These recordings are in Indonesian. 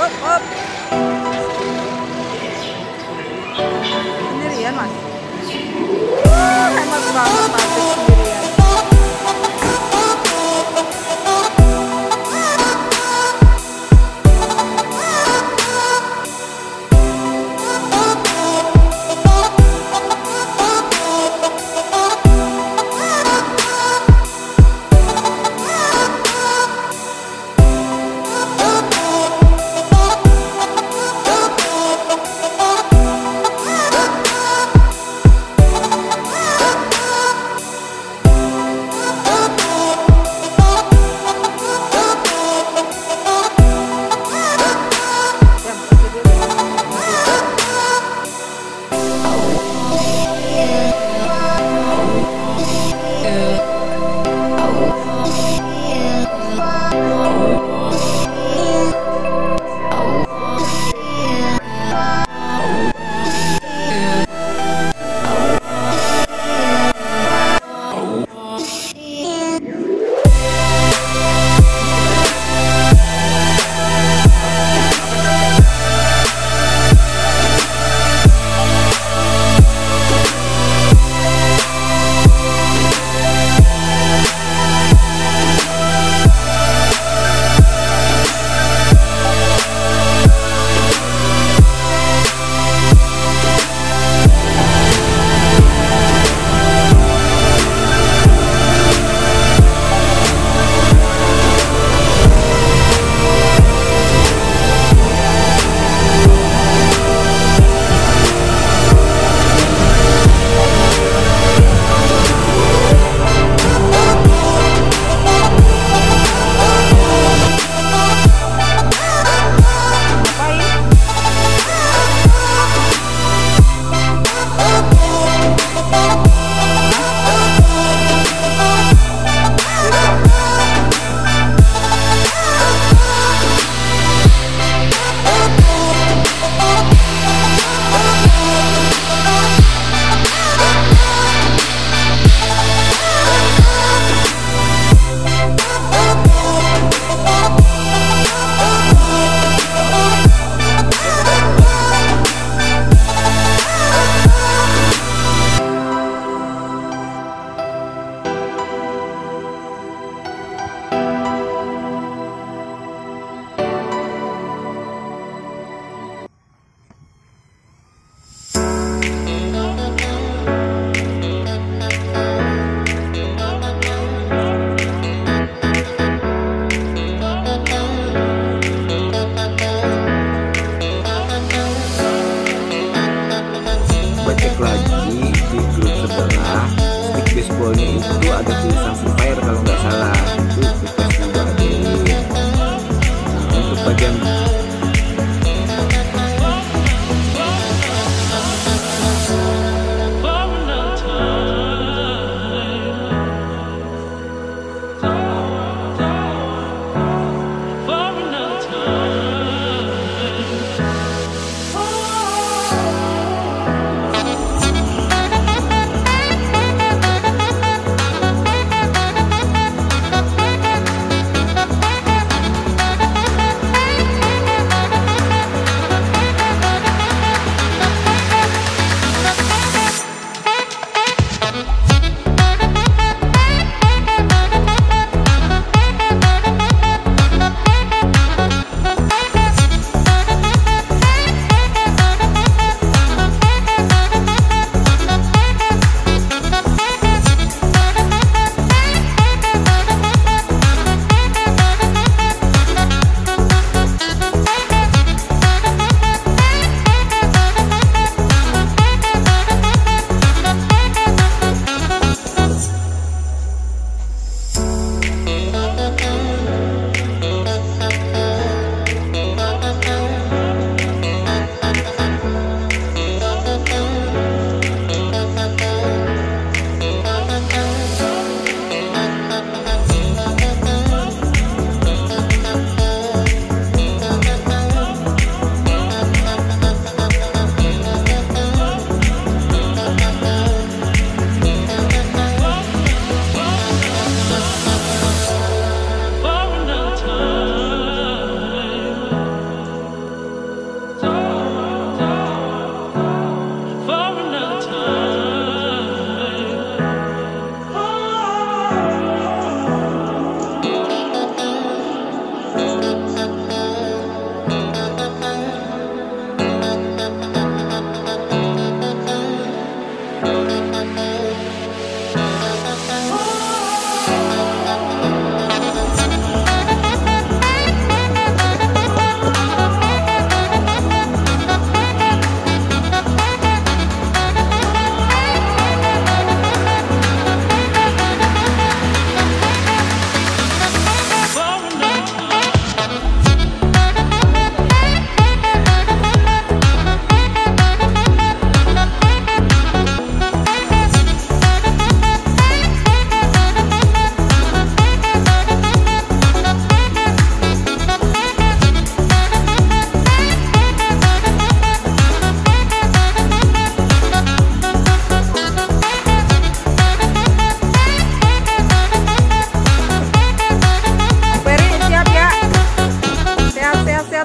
Up. Sendirian mas. Hemat banget pabrik sendirian. Baseballnya itu ada tulisan fire kalau nggak salah, itu bekas juga ada. Nah, untuk bagian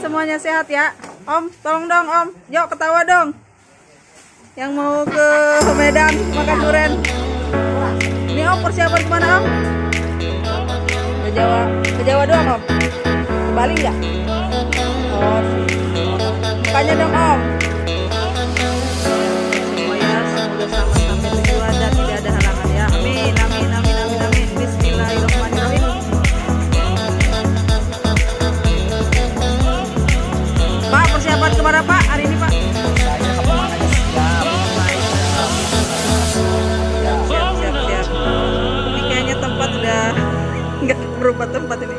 semuanya sehat ya. Om, tolong dong Om. Yuk ketawa dong. Yang mau ke Medan makan durian. Ini Om persiapan kemana Om? Ke Jawa. Ke Jawa doang Om? Ke Bali nggak? Oh sih. Makanya dong Om. Semuanya semoga selamat sampai tujuan dan tidak ada halangan ya. Amin, amin, amin, amin, amin. Bismillahirrahmanirrahim. Pak, persiapan kemana Pak hari ini Pak? Saya kemana siap. Siap, siap, siap. Ini kayaknya tempat udah nggak berubah tempat ini.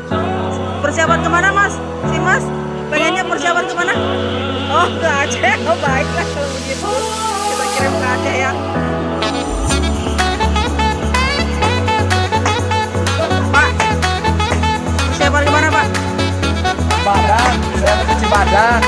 Persiapan kemana Mas? Si Mas pengennya persiapan kemana? Oh ke Aceh. Oh baiklah kalau begitu kita kirim ke Aceh ya. Pak, persiapan kemana Pak? Padang, saya mau ke Cibadak.